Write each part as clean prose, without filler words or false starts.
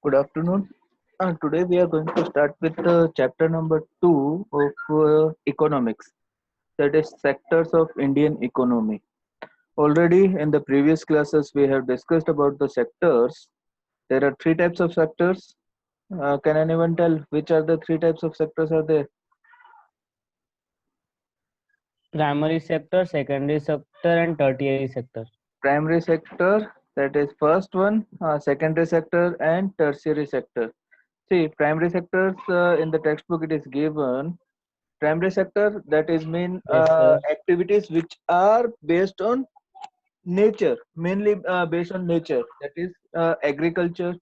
Good afternoon. Today we are going to start with chapter number 2 of economics, that is sectors of Indian economy. Already in the previous classes we have discussed about the sectors. There are three types of sectors. Can anyone tell which are the three types of sectors are there? Primary sector, secondary sector, and tertiary sector. Primary sector, that is first one, secondary sector and tertiary sector. See, primary sectors in the textbook it is given. Primary sector, that is mean Yes, sir. activities which are based on nature, mainly based on nature, that is agriculture,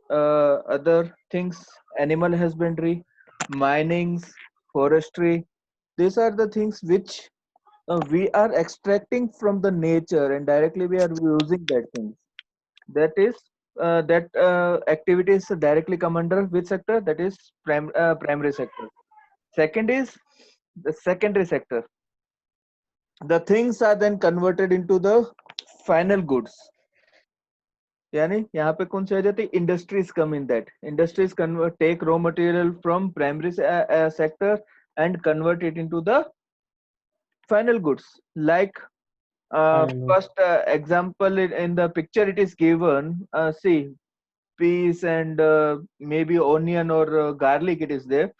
other things, animal husbandry, minings, forestry. These are the things which we are extracting from the nature and directly we are using that things. That is that activities directly come under which sector? That is primary sector. Second is the secondary sector. The things are then converted into the final goods. यानी यहाँ पे कौन से आ जाते हैं? Industries come in that. Industries convert, take raw material from primary sector and convert it into the final goods. Like Final goods. first example in the picture it is given. See, peas and maybe onion or garlic it is there.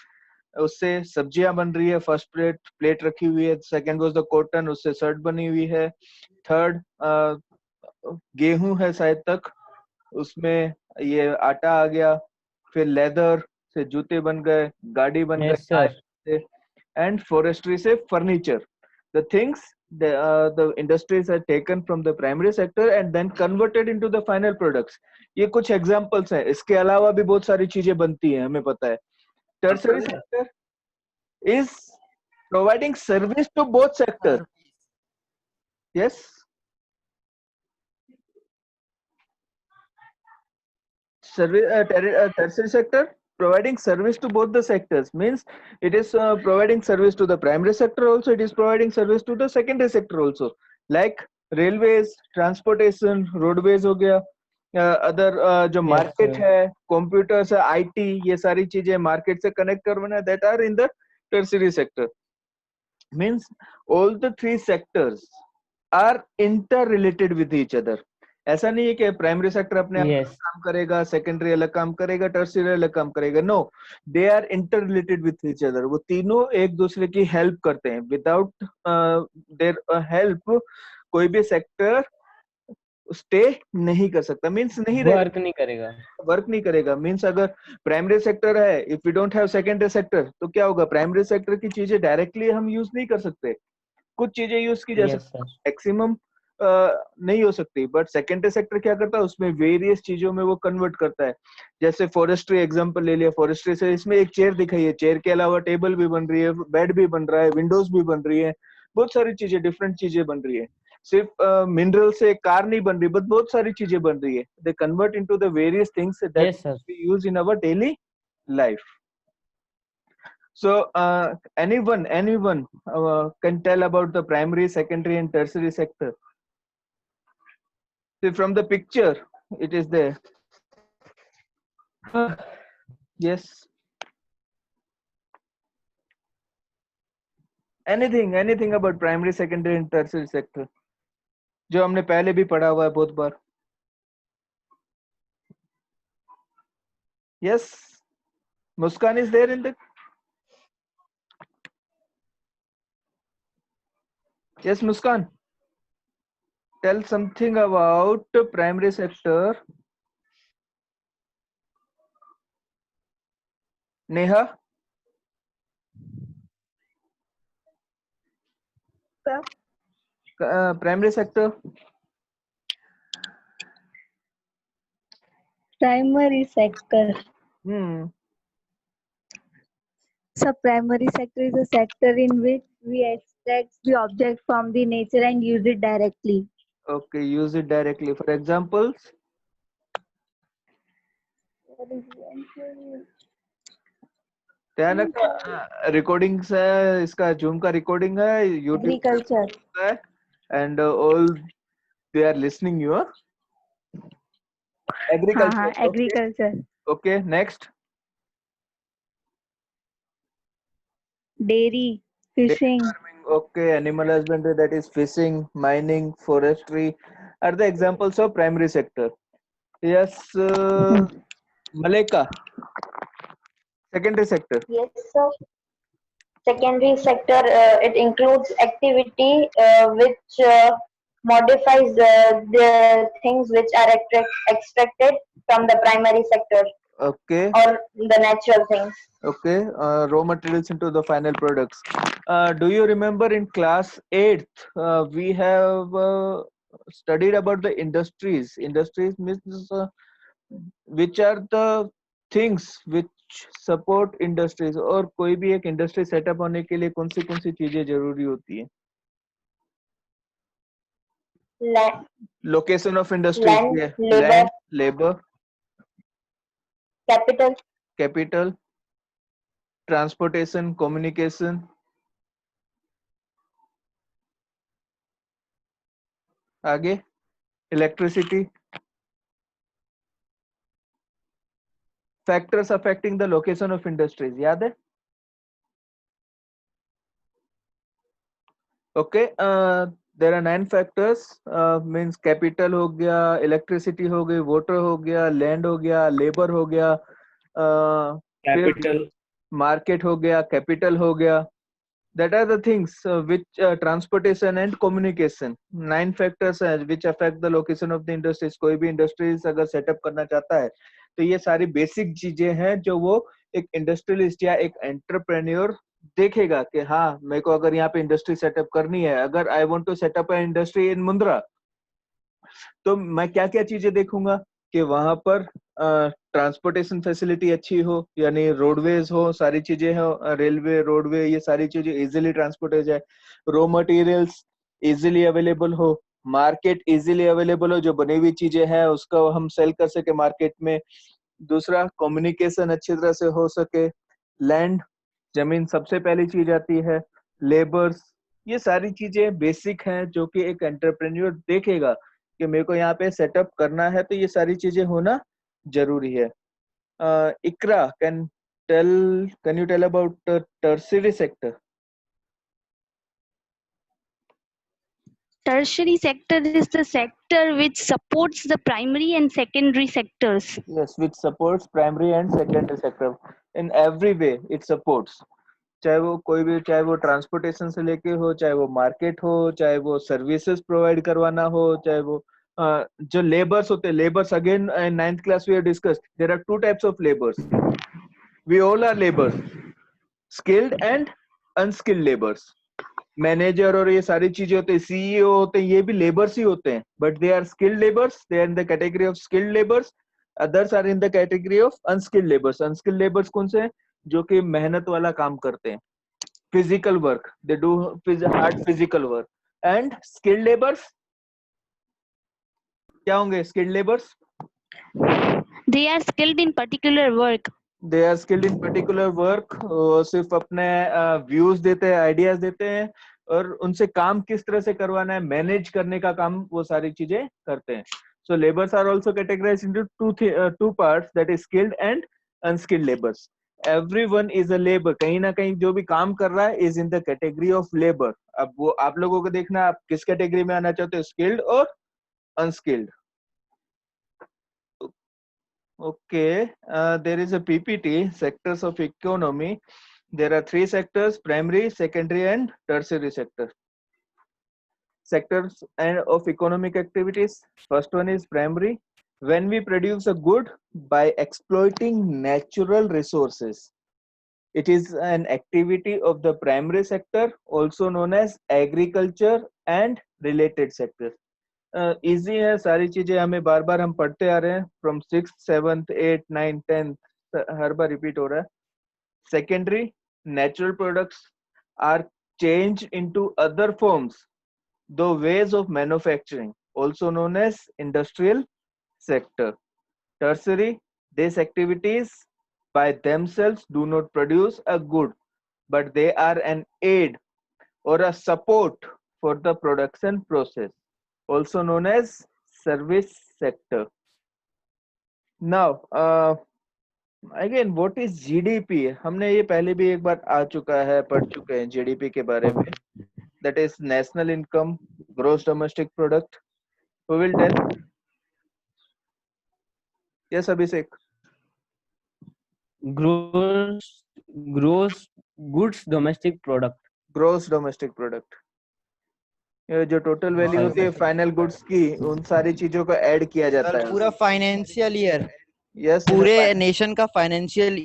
उससे सब्जियां बन रही है. First plate रखी हुई है. Second was the cotton, उससे shirt बनी हुई है. थर्ड गेहूं है शायद तक, उसमें ये आटा आ गया. फिर लेदर से जूते बन गए, गाड़ी बन गए Yes, sir. टायर से, एंड फॉरेस्ट्री से furniture. the things the industries are taken from the primary sector and then converted into the final products. ये कुछ एग्जांपल्स हैं. इसके अलावा भी बहुत सारी चीजें बनती हैं, हमें पता है. tertiary sector is providing service to both sectors. Yes. Tertiary sector providing service to both the sectors means it is providing service to the primary sector also, it is providing service to the secondary sector also, like railways, transportation, roadways हो गया. Other जो Yes, market sir. है, computers है, IT, ये सारी चीजें market से connect करवाना, that are in the tertiary sector. Means all the three sectors are interrelated with each other. ऐसा नहीं है कि प्राइमरी सेक्टर अपने आप Yes. काम करेगा, सेकेंडरी अलग काम करेगा, टर्सरी अलग काम करेगा. No, they are interrelated with each other. वो तीनों एक दूसरे की हेल्प करते हैं. विदाउट देयर हेल्प कोई भी सेक्टर स्टे नहीं कर सकता. मीन्स नहीं रहेगा, वर्क नहीं करेगा. वर्क नहीं करेगा. मीन्स अगर प्राइमरी सेक्टर है, if we don't have secondary sector, तो क्या होगा? प्राइमरी सेक्टर की चीजें डायरेक्टली हम यूज नहीं कर सकते. कुछ चीजें यूज की जा Yes, सकती, sir. मैक्सिमम नहीं हो सकती. बट सेकेंडरी सेक्टर क्या करता है? उसमें वेरियस चीजों में वो कन्वर्ट करता है. जैसे फॉरेस्ट्री एग्जांपल ले लिया. फॉरेस्ट्री से इसमें एक चेयर दिखाई है, चेयर के अलावा टेबल भी बन रही है, बेड भी बन रहा है, विंडोज भी बन रही है, बहुत सारी चीजें, डिफरेंट चीजें बन रही है. सिर्फ मिनरल से कार नहीं बन रही, बट बहुत सारी चीजें बन रही है. They convert into the various things that Yes, sir. We use in our daily life. So, anyone can tell about the primary, secondary, and tertiary sector. See, from the picture, it is there. Yes. Anything about primary, secondary, and tertiary sector, जो हमने पहले भी पढ़ा हुआ है बहुत बार. Yes. Muskan is there in the. Yes, Muskan. Tell something about primary sector. Neha. Primary sector. Primary sector. Hmm. So primary sector is a sector in which we extract the object from the nature and use it directly. Okay, use it directly. For examples. ध्यान रखना, recordings है, इसका zoom का recording है, YouTube Agriculture. है, and all they are listening you. हाँ agriculture. हाँ, agriculture, Okay, next. dairy, Dairy fishing. farming. Okay, animal husbandry, that is fishing, mining, forestry are the examples of primary sector. Yes, Maleka, secondary sector. Yes, sir. Secondary sector, it includes activity which modifies the things which are extracted from the primary sector Okay, or the natural things. okay, raw materials into the final products. Do you remember in class 8th, we have studied about the industries. Industries means which are the things which support industries, और कोई भी एक industry setup होने के लिए कौन सी चीजें जरूरी होती है? Land, location of industries land, है, labor, land, labour, capital, capital, transportation, communication, आगे electricity. Factors affecting the location of industries याद है? Okay, there are 9 factors. Means capital हो गया, इलेक्ट्रिसिटी हो गई, वाटर हो गया, लैंड हो गया, लेबर हो गया, फिर Capital. मार्केट हो गया, कैपिटल हो गया. That are the things which transportation and communication. 9 factors हैं which affect the location of the industries. कोई भी industries अगर setup करना चाहता है तो ये सारी basic चीजें हैं जो वो एक industrialist या एक entrepreneur देखेगा कि हाँ मेरे को अगर यहाँ पे इंडस्ट्री सेटअप करनी है. अगर I want to setup a industry in Mundra तो मैं क्या क्या चीजें देखूंगा कि वहां पर ट्रांसपोर्टेशन फैसिलिटी अच्छी हो, यानी रोडवेज हो, सारी चीजें हो, रेलवे, रोडवे, ये सारी चीजें इजीली ट्रांसपोर्ट हो जाए, रॉ मटेरियल्स इजीली अवेलेबल हो, मार्केट इजीली अवेलेबल हो, जो बनी हुई चीजें हैं उसको हम सेल कर सके मार्केट में. दूसरा, कम्युनिकेशन अच्छी तरह से हो सके. लैंड, जमीन सबसे पहली चीज आती है. लेबर्स, ये सारी चीजें बेसिक हैं जो कि एक एंटरप्रेन्योर देखेगा कि मेरे को यहाँ पे सेटअप करना है तो ये सारी चीजें होना जरूरी है. Iqra, can you tell about tertiary sector? Tertiary sector is the sector which supports the primary and secondary sectors. Yes, which supports primary and secondary sector in every way. It supports, चाहे वो कोई भी, चाहे वो ट्रांसपोर्टेशन से लेके हो, चाहे वो मार्केट हो, चाहे वो सर्विसेज प्रोवाइड करवाना हो, चाहे वो जो लेबर्स होते हैं. Labours again in 9th class we have discussed there are 2 types of labours. We all are labours, skilled and unskilled labours. Manager और ये सारी चीजें होते हैं, सीईओ होते हैं, ये भी लेबर्स ही होते हैं, but they are skilled labours. They are in the category of skilled labours. Others are in the category of unskilled labours. Unskilled labours कौन से हैं? जो कि मेहनत वाला काम करते हैं, physical work, they do hard physical work. And skilled labors क्या होंगे? skilled labors, They are skilled in particular work. they are skilled in particular work. सिर्फ अपने व्यूज देते हैं, आइडियाज देते हैं और उनसे काम किस तरह से करवाना है, मैनेज करने का काम वो सारी चीजें करते हैं. So labors are also categorized into two parts, that is skilled and unskilled labors. Everyone is a labor. कहीं ना कहीं जो भी काम कर रहा है is in the category of labor. अब वो आप लोगों को देखना है आप किस कैटेगरी में आना चाहते हो, skilled और unskilled. Okay, there is a PPT, sectors of economy. There are 3 sectors: primary, secondary, and tertiary sector. Sectors and of economic activities. First one is primary. When we produce a good by exploiting natural resources, it is an activity of the primary sector, also known as agriculture and related sectors. Easy है, सारी चीजें हमें बार बार हम पढ़ते आ रहे हैं from 6th 7th 8th 9th 10th, her bar repeat हो रहा है. Secondary, natural products are changed into other forms, the ways of manufacturing, also known as industrial sector. Tertiary, these activities by themselves do not produce a good, but they are an aid or a support for the production process, also known as service sector. Now again what is GDP? हमने ये पहले भी एक बार आ चुका है, पढ़ चुके हैं जीडीपी के बारे में. That is national income, gross domestic product. Who will tell? Yes Abhishek. Gross goods domestic product. Gross domestic product, ये जो टोटल वैल्यू होती है फाइनल गुड्स की, उन सारी चीजों को ऐड किया जाता सर है. पूरा फाइनेंशियल ईयर, यस, पूरे नेशन का फाइनेंशियल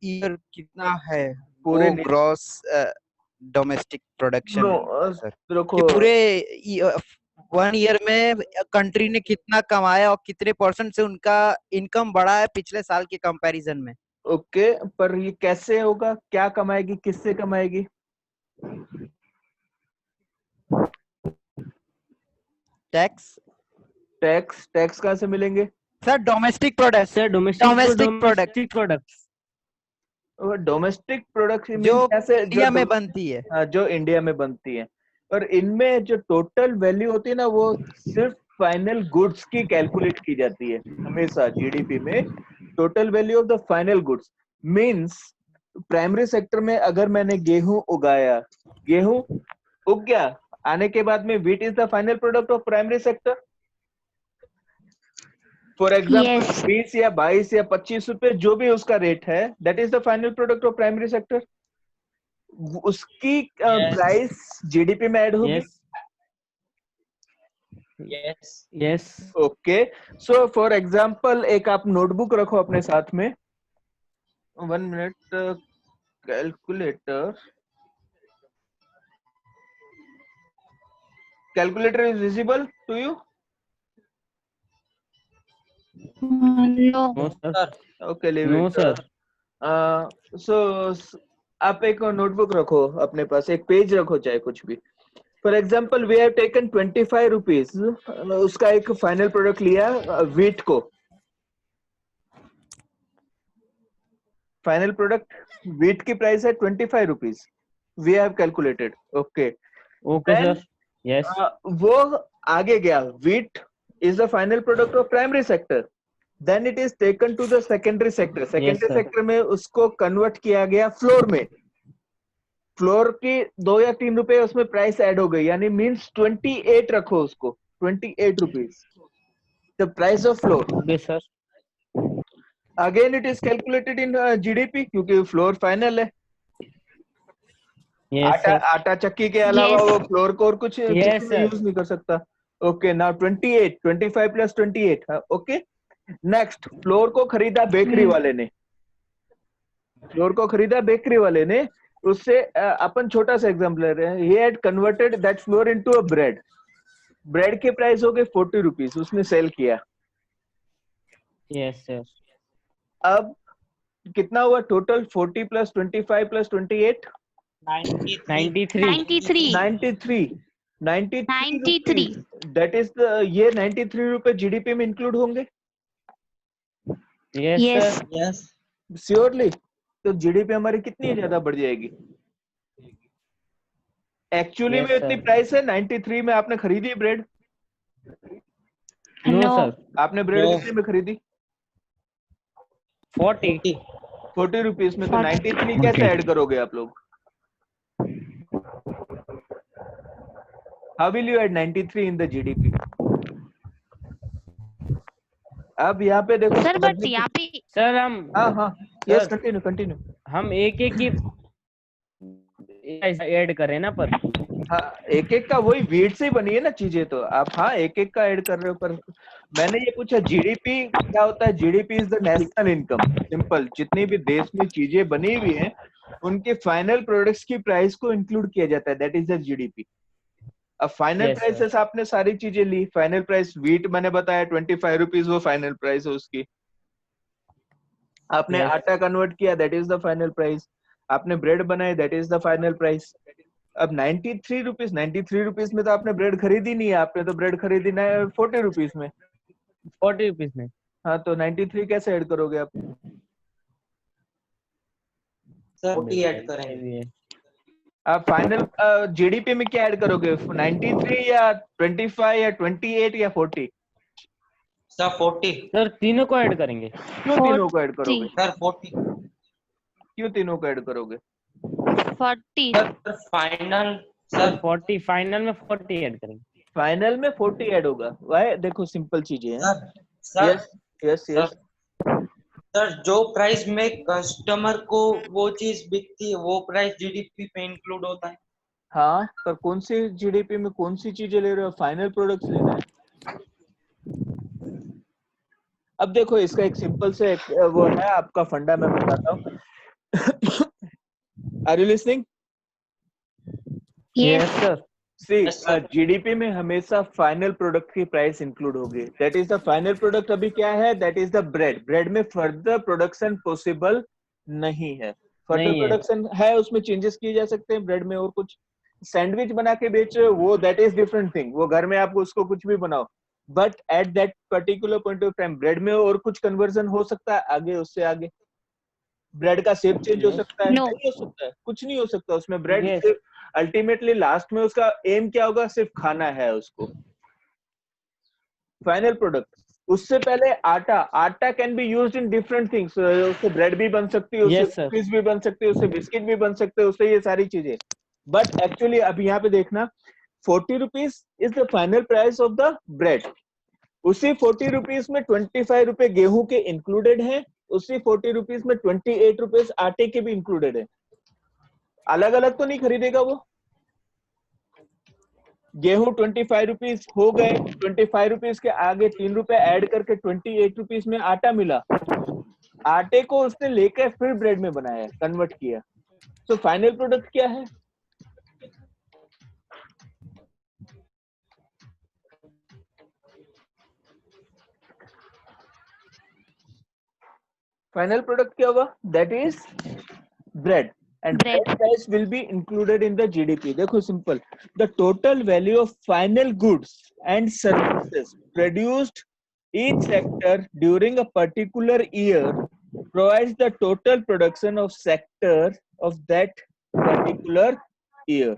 ईयर कितना है पूरे वो ग्रॉस डोमेस्टिक प्रोडक्शन सर, कि देखो पूरे 1 ईयर में कंट्री ने कितना कमाया और कितने % से उनका इनकम बढ़ा है पिछले साल के कंपैरिजन में. ओके, पर ये कैसे होगा? क्या कमाएगी, किससे कमाएगी? टैक्स टैक्स कहाँ से मिलेंगे? Sir domestic product, sir domestic products. Domestic product जो कैसे? इंडिया में बनती है. हाँ, जो इंडिया में बनती है. और इनमें जो टोटल वैल्यू होती है ना, वो सिर्फ फाइनल गुड्स की कैलकुलेट की जाती है. हमेशा जीडीपी में total value of the final goods means primary sector में अगर मैंने गेहूं उगाया, गेहूं उग गया, आने के बाद में wheat is the final product of primary sector. For example Yes. 20 या 22 या 25 रुपए जो भी उसका रेट है, that is the final product of primary sector. उसकी प्राइस जीडीपी में ऐड होगी. Yes. Okay, so for example एक आप नोटबुक रखो अपने साथ में. 1 minute. Calculator is visible to you? No. No sir. Okay, leave no it. Sir. So आप एक नोटबुक रखो अपने पास, एक पेज रखो, चाहे कुछ भी. For example we have taken 25 rupees, उसका एक फाइनल प्रोडक्ट लिया व्हीट को. फाइनल प्रोडक्ट व्हीट की प्राइस है 25 rupees. We have calculated. Okay, okay Then, sir. Yes. वो आगे गया. Wheat is the final product of primary sector. Then it is taken to the secondary sector. Secondary sir. Sector में उसको convert किया गया floor में. Floor की 2 या 3 रुपए उसमें प्राइस ऐड हो गई, यानी मींस 28 रखो उसको, 28 rupees the price of floor. Okay sir. Again it is calculated in GDP क्योंकि फ्लोर फाइनल है. Yes sir. आटा चक्की के अलावा Yes. वो फ्लोर को और कुछ Yes, sir. यूज नहीं कर सकता. Okay, now 28, 25 plus 28. Okay, next floor को खरीदा बेकरी वाले ने. फ्लोर को खरीदा बेकरी वाले ने, उससे अपन छोटा सा एग्जाम्पल ले रहे हैं. He had converted that floor into a bread. Bread की प्राइस हो गई 40 रुपीज, उसने सेल किया. Yes sir. अब कितना हुआ total? 40 plus 25 plus 28 93. 93. 93 that is the, ये 93 रुपए जीडीपी में इंक्लूड होंगे. Yes Yes. सर. श्योरली. तो जीडीपी हमारी कितनी ज्यादा बढ़ जाएगी. एक्चुअली Yes, में इतनी sir. प्राइस है. 93 में आपने खरीदी ब्रेड. No No. सर. आपने ब्रेड कितने में खरीदी? 40. 40 रुपीज में. तो 40. 93 कैसे ऐड करोगे आप लोग? How will you add 93 in the GDP? अब यहाँ पे देखो सर बट समझने की- यहाँ पे सर हम हाँ यस, Sir. कंटिन्यू. हम एक की ऐड करें ना, पर हाँ, एक का वही वीट से ही बनी है ना चीजें. तो आप हाँ एक का ऐड कर रहे हो. पर मैंने ये पूछा जीडीपी क्या होता है. GDP is the national income. Simple. जितनी भी देश में चीजें बनी हुई हैं उनके फाइनल प्रोडक्ट्स की प्राइस को इंक्लूड किया जाता है. That is the GDP. अब फाइनल Yes, प्राइसेस आपने सारी चीजें ली. फाइनल प्राइस व्हीट मैंने बताया 25 रुपीज, वो फाइनल प्राइस है उसकी. आपने Yes. आटा कन्वर्ट किया, that is the final price. आपने ब्रेड बनाए, that is the final price. अब 93 रुपीज में तो आपने ब्रेड खरीदी नहीं है. आपने तो ब्रेड खरीदी ना 40 रुपीज में. 40 रुपीज में. हाँ, तो 93 कैसे ऐड करोगे आप? सर 40 ऐड करेंगे. आप फाइनल जीडीपी में क्या ऐड करोगे? 93 या 25 या 28 या 40? सर 40 सर तीनों को ऐड करेंगे। क्यों तीनों को ऐड करोगे? सर 40 क्यों तीनों को ऐड करोगे? 40 sir final sir sir 40 final में 40 ऐड करेंगे। फाइनल में 40 ऐड होगा। वाई? देखो सिंपल चीजें हैं। Sir sir yes yes sir yes. Sir जो प्राइस में कस्टमर को वो चीज बिकती है वो प्राइस जीडीपी पे इंक्लूड होता है। हाँ, पर कौन सी जीडीपी में कौन सी चीजें ले रहे हो? फाइनल प्रोडक्ट्स लेना है। अब देखो इसका एक सिंपल से वो है आपका फंडा, मैं बताता हूँ। Are you listening? yes yes sir. See, Yes, sir. GDP में हमेशा फाइनल प्रोडक्ट की प्राइस इंक्लूड होगी। That is the final product. अभी क्या है? That is the bread. Bread में फर्दर प्रोडक्शन पॉसिबल नहीं है। फर्दर नहीं है। प्रोडक्शन है, उसमें चेंजेस किए जा सकते हैं ब्रेड में। और कुछ सैंडविच बना के बेच रहे हो, वो दैट इज डिफरेंट थिंग। वो घर में आप उसको कुछ भी बनाओ, but at that particular point of time bread में और कुछ कन्वर्जन हो सकता है आगे, उससे आगे। ब्रेड का शेप चेंज हो Yes. सकता है, No. नहीं हो सकता है, कुछ नहीं हो सकता उसमें। Bread Yes. सिर्फ अल्टीमेटली लास्ट में उसका एम क्या होगा? सिर्फ खाना है उसको। Final product. उससे पहले आटा, आटा can be used in different things. उससे ब्रेड भी बन सकती है, उससे Yes, sir. कुकीज भी बन सकती है, उससे बिस्किट भी बन सकते हैं, उससे ये सारी चीजें। बट एक्चुअली अब यहाँ पे देखना, 40 rupees is the final price of the bread. उसी 40 रुपीज में 25 रुपए गेहूं के इंक्लूडेड हैं, उसी 40 रुपीज में 28 रुपीज आटे के भी इंक्लूडेड है। अलग अलग तो नहीं खरीदेगा वो। गेहूं 25 रुपीज हो गए, 25 रुपीज के आगे 3 रुपए ऐड करके 28 रुपीज में आटा मिला। आटे को उसने लेकर फिर ब्रेड में बनाया, कन्वर्ट किया। तो फाइनल प्रोडक्ट क्या है? फाइनल प्रोडक्ट क्या होगा? That is bread, and Bread. bread price will be included in the GDP. देखो simple, the total value of final goods and services produced each sector during a particular year provides the total production of sector of that particular year.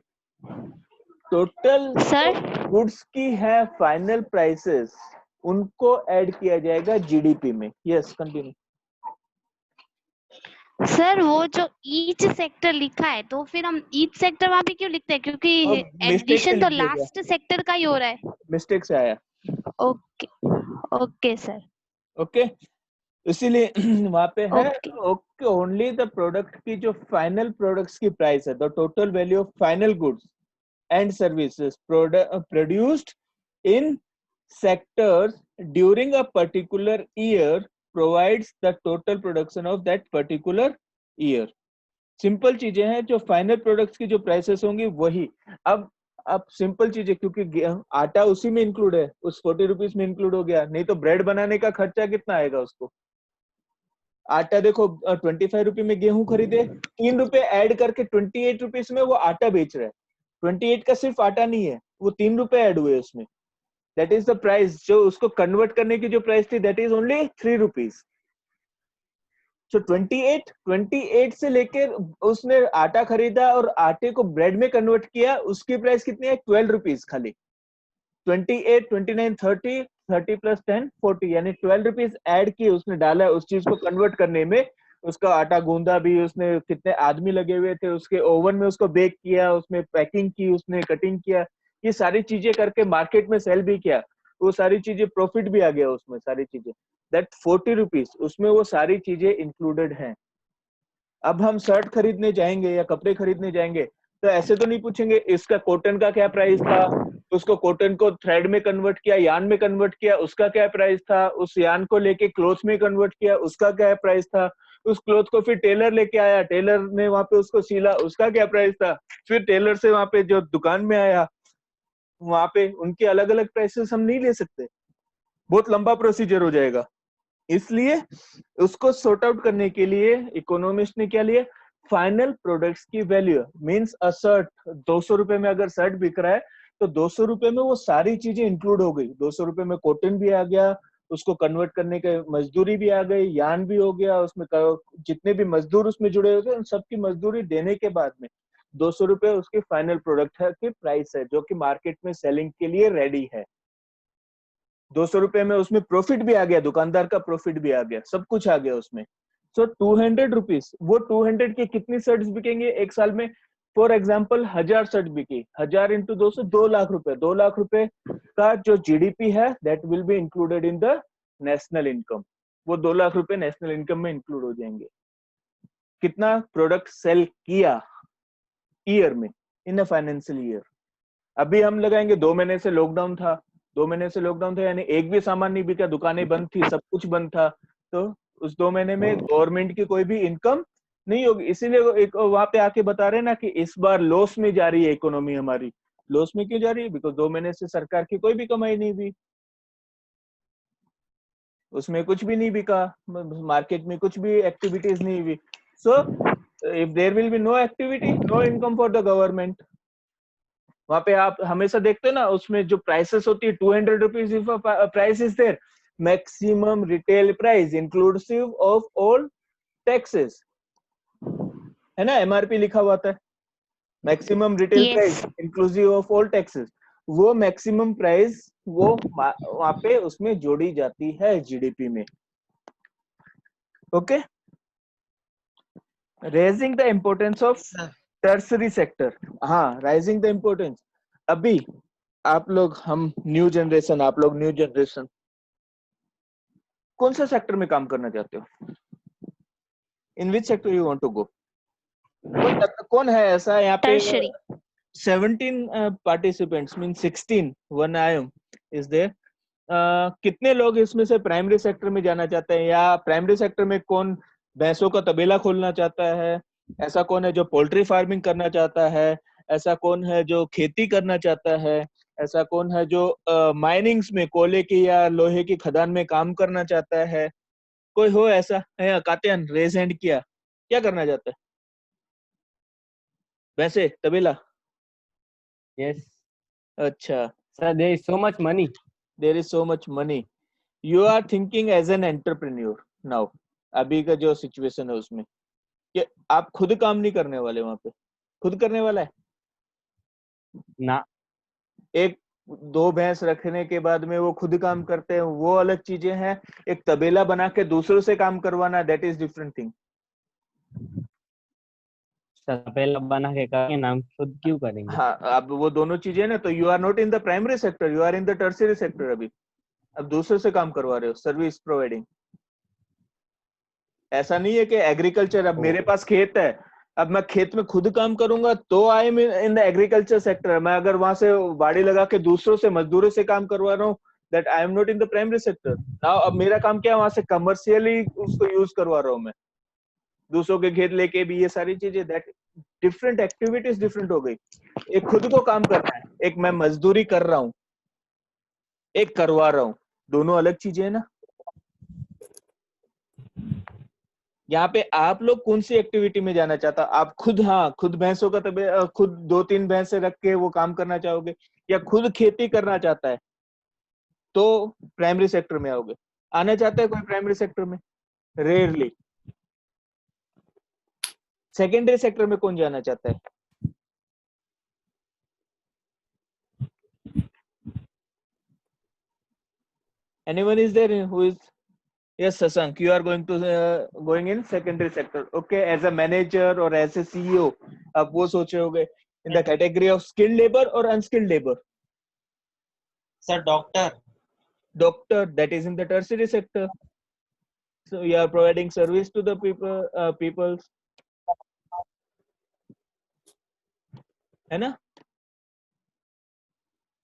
Total Sir? Goods की है final prices, उनको add किया जाएगा GDP में। Yes, continue. Sir वो जो each sector लिखा है तो फिर हम ईच सेक्टर वहां पे क्यों लिखते हैं? क्योंकि मिस्टेक से एडिशन तो लिख दिया गया, लास्ट सेक्टर का ही हो रहा है। मिस्टेक से आया। Okay okay sir. ओके, इसीलिए वहां पे है Okay. Okay, only the product की जो फाइनल प्रोडक्ट्स की प्राइस है, the total value of final goods and services produced in sectors during a particular year provides the total production of that particular year. Simple चीजें हैं, जो final products की जो prices होंगी वही। अब सिंपल चीजें, क्योंकि आटा उसी में इंक्लूड है, उस 40 रुपीज में इंक्लूड हो गया। नहीं तो ब्रेड बनाने का खर्चा कितना आएगा उसको? आटा देखो, 25 रुपए में गेहूं खरीदे, 3 रुपए ऐड करके 28 रुपीज में वो आटा बेच रहा है। 28 का सिर्फ आटा नहीं है, वो 3 रुपए ऐड हुए उसमें। That is the price. जो उसको कन्वर्ट करने की जो प्राइस थी, दैट इज ओनली 3 रुपीज। सो 28 से लेकर उसने आटा खरीदा और आटे को ब्रेड में कन्वर्ट किया, उसकी प्राइस कितनी है? 12 रुपीज खाली। 28, 29, 30, 30 प्लस 10, 40, यानी 12 रुपीज ऐड किए उसने, डाला उस चीज को कन्वर्ट करने में। उसका आटा गूंदा भी उसने, कितने आदमी लगे हुए थे उसके, ओवन में उसको बेक किया, उसमें पैकिंग की, उसने कटिंग किया, ये सारी चीजें करके मार्केट में सेल भी किया। वो सारी चीजें प्रॉफिट भी आ गया उसमें, सारी चीजें। दैट 40 रुपीज, उसमें वो सारी चीजें इंक्लूडेड हैं। अब हम शर्ट खरीदने जाएंगे या कपड़े खरीदने जाएंगे तो ऐसे तो नहीं पूछेंगे इसका कॉटन का क्या प्राइस था, उसको कॉटन को थ्रेड में कन्वर्ट किया, यार्न में कन्वर्ट किया, उसका क्या प्राइस था, उस यार्न को लेके क्लोथ में कन्वर्ट किया, उसका क्या प्राइस था, उस क्लोथ को फिर टेलर लेके आया, टेलर ने वहां पे उसको सीला, उसका क्या प्राइस था, फिर टेलर से वहां पे जो दुकान में आया, वहां पे उनके अलग अलग प्राइसेस हम नहीं ले सकते, बहुत लंबा प्रोसीजर हो जाएगा। इसलिए उसको सॉर्ट आउट करने के लिए इकोनॉमिस्ट ने क्या लिया? फाइनल प्रोडक्ट्स की वैल्यू। मींस अ शर्ट 200 रुपए में अगर शर्ट बिक रहा है तो 200 रुपए में वो सारी चीजें इंक्लूड हो गई। 200 रुपए में कॉटन भी आ गया, उसको कन्वर्ट करने के मजदूरी भी आ गई, यार्न भी हो गया, उसमें जितने भी मजदूर उसमें जुड़े हुए थे उन सबकी मजदूरी देने के बाद में 200 रुपए उसकी फाइनल प्रोडक्ट है की प्राइस है, जो कि मार्केट में सेलिंग के लिए रेडी है। ₹200 में उसमें प्रॉफिट भी आ गया, दुकानदार का प्रॉफिट भी आ गया, सब कुछ आ गया उसमें। सो ₹200, वो 200 के कितनी शर्ट्स बिकेंगे एक साल में? फॉर एग्जाम्पल 1000 शर्ट बिकी, 1000 इंटू 200, 2 लाख रुपए। 2 लाख रुपए का जो जीडीपी है that will be included in the national income. वो 2 लाख रुपए नेशनल इनकम में इंक्लूड हो जाएंगे। कितना प्रोडक्ट सेल किया ईयर में, इन अ फाइनेंशियल ईयर। अभी हम लगाएंगे 2 महीने से लॉकडाउन था, 2 महीने से लॉकडाउन था, यानी एक भी सामान नहीं बिका, दुकानें बंद थी, सब कुछ बंद था। तो उस 2 महीने में गवर्नमेंट की कोई भी इनकम नहीं होगी। इसीलिए वो एक वहां पे आके बता रहे हैं ना कि इस बार लॉस में जा रही है इकोनॉमी हमारी। लॉस में क्यों जा रही है? बिकॉज 2 महीने से सरकार की कोई भी कमाई नहीं हुई, उसमें कुछ भी नहीं बिका, मार्केट में कुछ भी एक्टिविटीज नहीं हुई। So if there will be no activity, no income for the government. वहां पे आप हमेशा देखते हो ना, उसमें जो प्राइसेस होती है, ₹200 if price is there, maximum retail price inclusive of all taxes, है ना, एमआरपी लिखा हुआ था, maximum retail Yes. Price inclusive of all taxes. वो मैक्सिमम प्राइस वो वहां पे उसमें जोड़ी जाती है जीडीपी में। Okay, raising the importance of sir tertiary sector. हाँ, राइजिंग द इम्पोर्टेंस। अभी आप लोग, हम न्यू जनरेशन, आप लोग न्यू जनरेशन, कौन सा सेक्टर में काम करना चाहते हो? In which sector you want to go? कौन है ऐसा यहाँ पे? Tertiary. 17 participants mean 16, 1 I am is there. कितने लोग इसमें से प्राइमरी सेक्टर में जाना चाहते हैं, या प्राइमरी सेक्टर में कौन भैंसों का तबेला खोलना चाहता है? ऐसा कौन है जो पोल्ट्री फार्मिंग करना चाहता है? ऐसा कौन है जो खेती करना चाहता है? ऐसा कौन है जो माइनिंग्स में कोयले की या लोहे की खदान में काम करना चाहता है? कोई हो ऐसा है? कातियान रेज हैंड किया, क्या करना चाहता है? वैसे तबेला? Yes. अच्छा, Sir, there is so much money. there is so much money. You are thinking as an entrepreneur now. अभी का जो सिचुएशन है उसमें कि आप खुद काम नहीं करने वाले, वहां पे खुद करने वाला है। ना, एक 2 भैंस रखने के बाद में वो खुद काम करते हैं, वो अलग चीजें हैं। एक तबेला बना के दूसरों से काम करवाना, दैट इज डिफरेंट थिंग। तपेला बना के करेंगे ना, हम खुद क्यों करेंगे? हाँ, अब वो दोनों चीजें ना, तो you are not in the primary sector, you are in the tertiary sector. अभी अब दूसरे से काम करवा रहे हो, सर्विस प्रोवाइडिंग। ऐसा नहीं है कि एग्रीकल्चर, अब मेरे पास खेत है, अब मैं खेत में खुद काम करूंगा तो I am in the agriculture sector. मैं अगर वहां से बाड़ी लगा के दूसरों से, मजदूरों से काम करवा रहा हूँ, that I am not in the primary sector. Now अब मेरा काम क्या है? वहां से कमर्शियली उसको यूज करवा रहा हूँ मैं, दूसरों के खेत लेके भी, ये सारी चीजें, दैट डिफरेंट एक्टिविटीज डिफरेंट हो गई। एक खुद को काम करना है, एक मैं मजदूरी कर रहा हूँ, एक करवा रहा हूँ, दोनों अलग चीजें है ना। यहाँ पे आप लोग कौन सी एक्टिविटी में जाना चाहता? आप खुद, हाँ, खुद भैंसों का खुद 2-3 भैंसे रख के वो काम करना चाहोगे, या खुद खेती करना चाहता है तो प्राइमरी सेक्टर में आओगे। आना चाहता है कोई प्राइमरी सेक्टर में? रेयरली। सेकेंडरी सेक्टर में कौन जाना चाहता है? Anyone is there who is? Yes, Sasank, you are going in secondary sector. Okay, as a manager or as a CEO, आप वो सोचे होगे in the category of skilled labor or unskilled labor. Sir doctor. Doctor, that is in the tertiary sector. So you are providing service to the people, है ना?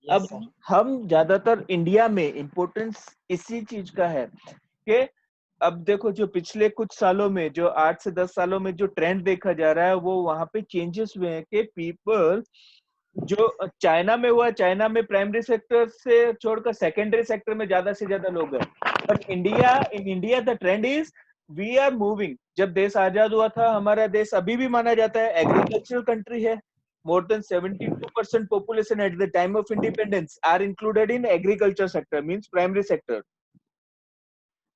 अब हम ज्यादातर India में इम्पोर्टेंस इसी चीज का है कि अब देखो, जो पिछले कुछ सालों में, जो 8 से 10 सालों में जो ट्रेंड देखा जा रहा है, वो वहां पे चेंजेस हुए हैं कि पीपल, जो चाइना में हुआ, चाइना में प्राइमरी सेक्टर से छोड़कर सेकेंडरी सेक्टर में ज्यादा से ज्यादा लोग हैं। But in India the trend is we are moving. जब देश आजाद हुआ था, हमारा देश अभी भी माना जाता है एग्रीकल्चरल कंट्री है। More than 72% population at the time of independence are included in agriculture sector, means primary sector.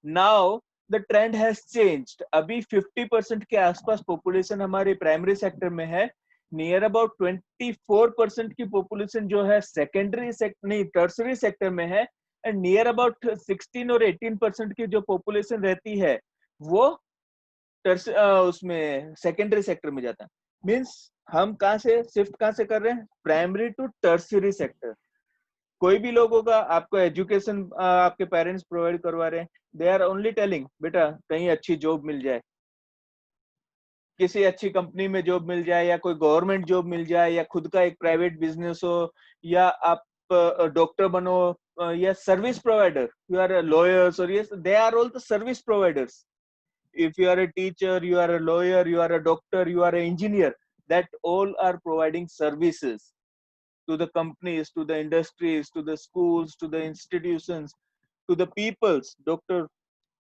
Now the trend has changed. अभी 50% के आसपास population हमारी primary sector में है। Near about 24% की population जो है secondary sector नहीं, tertiary sector में है। एंड नियर अबाउट 16 और 18% की जो पॉपुलेशन रहती है वो उसमें सेकेंडरी सेक्टर में जाता है। मीन्स हम कहाँ से शिफ्ट कहाँ से कर रहे हैं, प्राइमरी टू टर्शियरी सेक्टर। कोई भी लोग होगा, आपको एजुकेशन आपके पेरेंट्स प्रोवाइड करवा रहे हैं, दे आर ओनली टेलिंग बेटा कहीं अच्छी जॉब मिल जाए, किसी अच्छी कंपनी में जॉब मिल जाए, या कोई गवर्नमेंट जॉब मिल जाए, या खुद का एक प्राइवेट बिजनेस हो, या आप डॉक्टर बनो, या service provider, you are lawyers, और ये they are all the service providers. If you are a teacher, you are a lawyer, you are a doctor, you are an engineer, that all are providing services to the companies, to the industries, to the schools, to the institutions, to the peoples. Doctor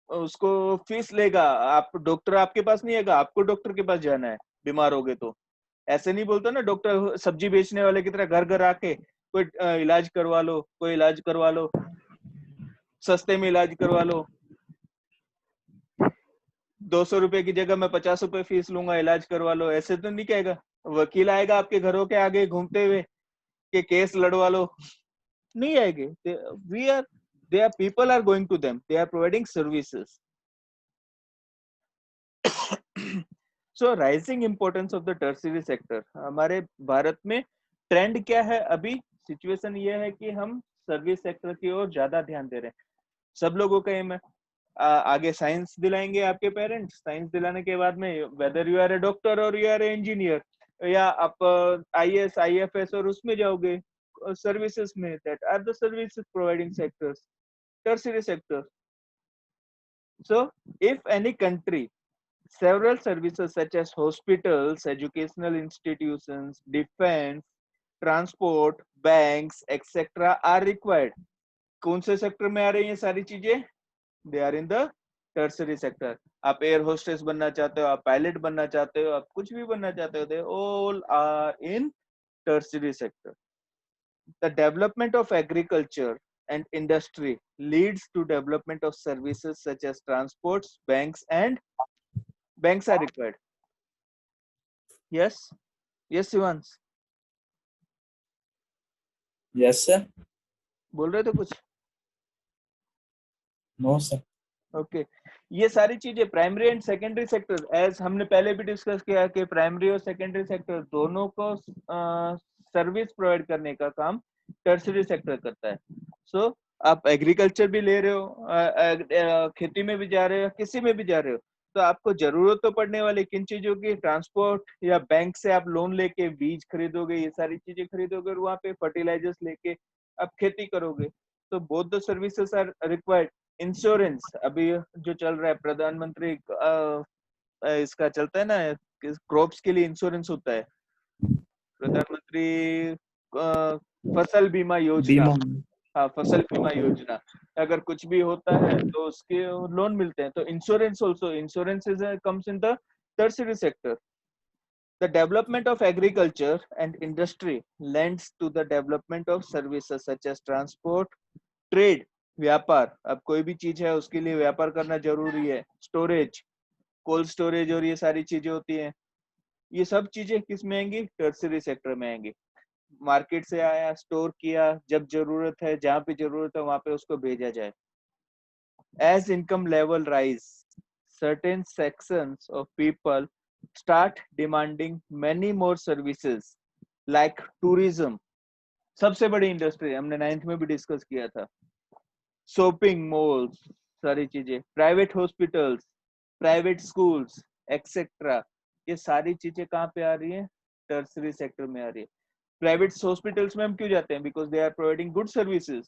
उसको fees लेगा, आप doctor आपके पास नहीं आएगा, आपको doctor के पास जाना है बीमार हो गए तो। ऐसे नहीं बोलता ना डॉक्टर सब्जी बेचने वाले की तरह घर घर आके कोई इलाज करवा लो, कोई इलाज करवा लो, सस्ते में इलाज करवा लो, 200 रुपए की जगह मैं 50 रुपए फीस लूंगा, इलाज करवा लो, ऐसे तो नहीं कहेगा। वकील आएगा आपके घरों के आगे घूमते हुए कि केस लड़वा लो, नहीं आएंगे। they are people are going to them, they are providing services. So rising importance of the tertiary sector, हमारे भारत में ट्रेंड क्या है अभी, सिचुएशन ये है कि हम सर्विस सेक्टर की ओर ज्यादा ध्यान दे रहे हैं। सब लोगों का एम है आगे साइंस दिलाएंगे आपके पेरेंट्स, साइंस दिलाने के बाद में whether you are a doctor और यू आर ए इंजीनियर, या आप आईएएस आईएफएस और उसमें जाओगे सर्विसेज में, that are the services providing sectors, tertiary sector. So if any country, several services such as hospitals, educational institutions, defense, transport, banks, etc. are required, कौन से sector में आ रही हैं सारी चीजें, they are in the tertiary sector. आप air hostess बनना चाहते हो, आप पायलट बनना चाहते हो, आप कुछ भी बनना चाहते हो, they all are in tertiary sector. The development of agriculture and industry leads to development of services such as transports, banks are required. Yes, Shivansh, Yes, sir. बोल रहे थे कुछ? No, sir. ओके ये सारी चीजें primary and secondary sector, as हमने पहले भी डिस्कस किया कि प्राइमरी और सेकेंडरी सेक्टर दोनों को सर्विस प्रोवाइड करने का काम टर्सरी सेक्टर करता है। सो आप एग्रीकल्चर भी ले रहे हो, खेती में भी जा रहे हो, किसी में भी जा रहे हो, तो आपको जरूरत तो पड़ने वाली किन चीजों की, ट्रांसपोर्ट, या बैंक से आप लोन लेके बीज खरीदोगे, ये सारी चीजें खरीदोगे, और वहाँ पे फर्टिलाइजर्स लेके आप खेती करोगे। तो both the services are required. Insurance अभी जो चल रहा है, प्रधानमंत्री इसका चलता है ना, क्रॉप्स के लिए इंश्योरेंस होता है, प्रधानमंत्री फसल बीमा योजना। हाँ, फसल बीमा योजना, अगर कुछ भी होता है तो उसके लोन मिलते हैं। तो insurance also, insurance comes in the tertiary sector. The development of agriculture and industry lends to the development of services such as transport, trade, व्यापार, अब कोई भी चीज है उसके लिए व्यापार करना जरूरी है, स्टोरेज, कोल्ड स्टोरेज, और ये सारी चीजें होती हैं। ये सब चीजें किस में आएंगी, टर्शियरी सेक्टर में आएंगी। मार्केट से आया, स्टोर किया, जब जरूरत है, जहां पे जरूरत है वहां पे उसको भेजा जाए। As income level rise, certain sections of people start demanding many more services like tourism, सबसे बड़ी इंडस्ट्री, हमने 9th में भी डिस्कस किया था, शॉपिंग मॉल्स, सारी चीजें, private hospitals, private schools etcetera, ये सारी चीजें कहाँ पे आ रही है, टर्शियरी सेक्टर में आ रही है। प्राइवेट हॉस्पिटल्स में हम क्यों जाते हैं, because they are providing good services.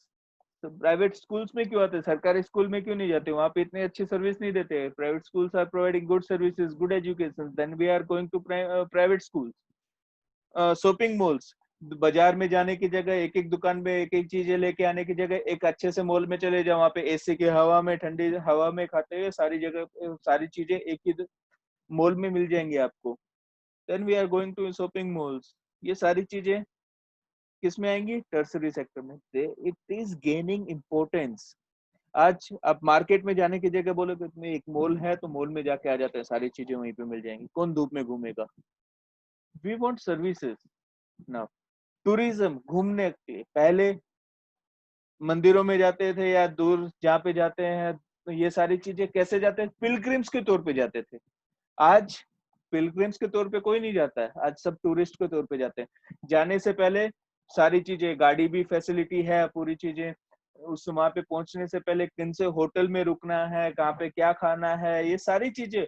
तो प्राइवेट स्कूल्स में क्यों आते हैं, सरकारी स्कूल में क्यों नहीं जाते, वहां पे इतनी अच्छी सर्विस नहीं देते। Private schools are providing good services, good education, then we are going to private schools. Shopping malls, बाजार में जाने की जगह, एक एक दुकान में एक एक चीजें लेके आने की जगह एक अच्छे से मॉल में चले जाओ, वहाँ पे एसी की हवा में, ठंडी हवा में खाते हुए सारी जगह सारी चीजें एक ही मॉल में मिल जाएंगी आपको। Then we are going to shopping malls. ये सारी चीजें किस में आएंगी, टर्शियरी सेक्टर में। It is gaining importance. आज आप मार्केट में जाने की जगह बोलोगे तुम्हें एक मॉल है तो मॉल में जाके आ जाते हैं, सारी चीजें वहीं पे मिल जाएंगी, कौन धूप में घूमेगा। We want services now. Tourism, घूमने के लिए, पहले मंदिरों में जाते थे या दूर जहाँ पे जाते हैं, तो ये सारी चीजें कैसे जाते हैं? पिलग्रिम्स के तौर पे जाते थे। आज पिलग्रिम्स के तौर पे कोई नहीं जाता है, आज सब टूरिस्ट के तौर पे जाते हैं। जाने से पहले सारी चीजें, गाड़ी भी फैसिलिटी है, पूरी चीजें, उस वहां पे पहुंचने से पहले किन से होटल में रुकना है, कहाँ पे क्या खाना है, ये सारी चीजें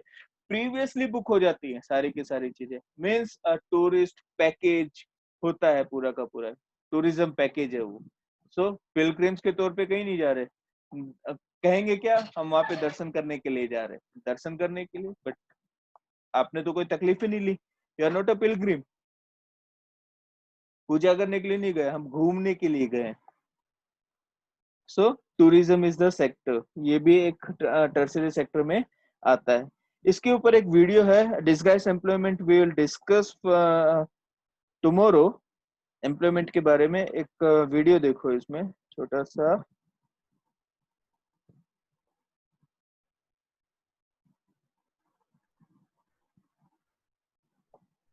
प्रीवियसली बुक हो जाती है, सारी की सारी चीजें। मीन्स टूरिस्ट पैकेज होता है, पूरा का पूरा टूरिज्म पैकेज है वो। सो पिलग्रिम्स के तौर पे कहीं नहीं जा रहे। कहेंगे क्या, हम वहां पे दर्शन करने के लिए जा रहे हैं, दर्शन करने के लिए, बट आपने तो कोई तकलीफ ही नहीं ली। You are not a pilgrim. पूजा करने के लिए नहीं गए, हम घूमने के लिए गए। सो टूरिज्म इज द सेक्टर, ये भी एक टर्सरी सेक्टर में आता है। इसके ऊपर एक वीडियो है, disguise employment, we will discuss tomorrow. Employment के बारे में एक वीडियो देखो, इसमें छोटा सा।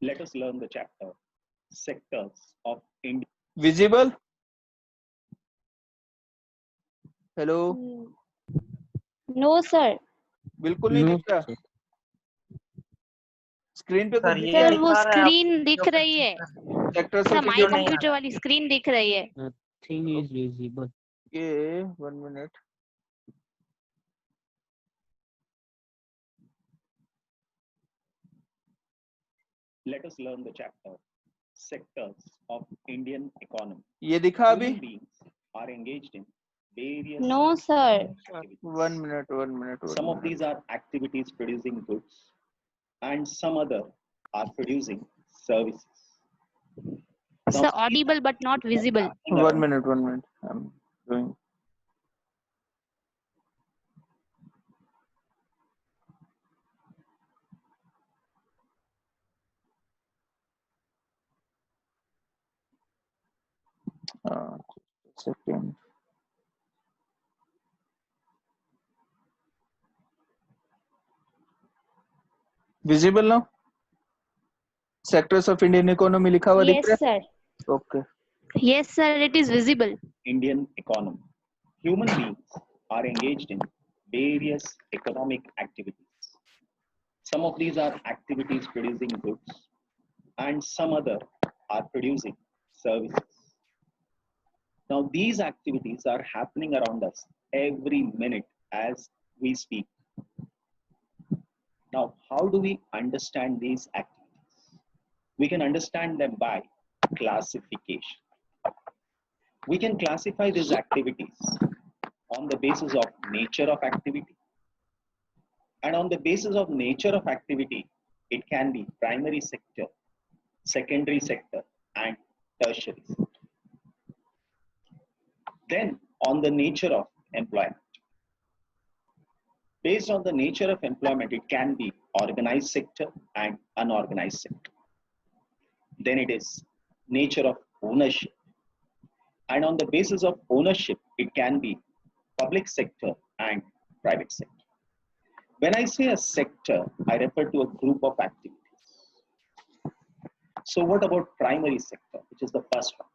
Let us learn the chapter sectors of India. Visible? Hello? No, sir. बिल्कुल नहीं No, दिख रहा sir. स्क्रीन पे? सर कुछ ये सर दिख वो दिखा रहा है स्क्रीन दिख रही है, sectors sir of my video Indian? नहीं आ कंप्यूटर रहा। वाली स्क्रीन दिख रही है। Nothing is visible. ये 1 minute. Let us learn the chapter sectors of Indian economy. ये दिखा अभी? Human beings are engaged in various No, sir. activities. 1 minute 1 minute 1 Some of minute. these are activities producing goods, and some other are producing services. Sir, audible but not visible. 1 minute 1 minute, I am doing. Second. Visible now? Sectors of Indian economy लिखा हुआ दिख Yes, रहा sir. है? Okay. Yes, sir, it is visible. Indian economy. Human beings are engaged in various economic activities. Some of these are activities producing goods, and some other are producing services. Now, these activities are happening around us every minute as we speak. Now, how do we understand these activities? We can understand them by classification. We can classify these activities on the basis of nature of activity. And on the basis of nature of activity, it can be primary sector, secondary sector, and tertiary sector. Then on the nature of employment. Based on the nature of employment, it can be organized sector and unorganized sector. Then it is nature of ownership. And on the basis of ownership, it can be public sector and private sector. When I say a sector, I refer to a group of activities. So what about primary sector, which is the first one?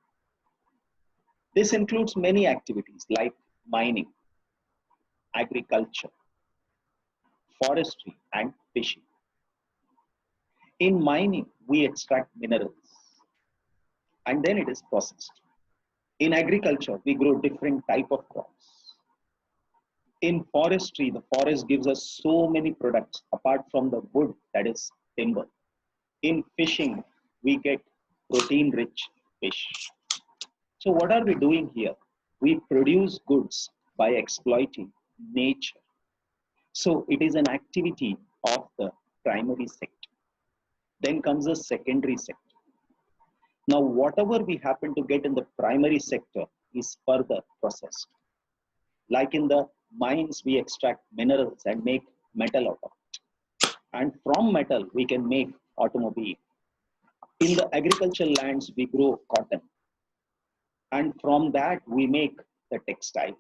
This includes many activities like mining, agriculture, forestry, and fishing. In mining, we extract minerals and then it is processed. In agriculture, we grow different type of crops. In forestry, the forest gives us so many products apart from the wood, that is timber. In fishing, we get protein-rich fish. So what are we doing here? We produce goods by exploiting nature. So it is an activity of the primary sector. Then comes the secondary sector. Now, whatever we happen to get in the primary sector is further processed. Like in the mines, we extract minerals and make metal out of it. And from metal, we can make automobile. In the agricultural lands, we grow cotton. And from that, we make the textiles.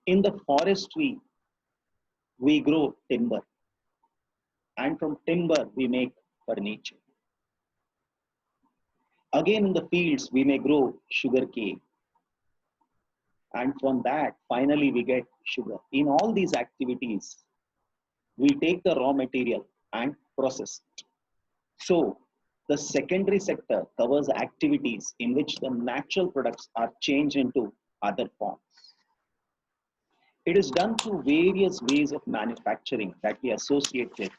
In the forestry, we grow timber. And from timber, we make furniture. Again, in the fields, we may grow sugarcane. And from that, finally, we get sugar. In all these activities, we take the raw material and process it. So the secondary sector covers activities in which the natural products are changed into other forms. It is done through various ways of manufacturing that we associate with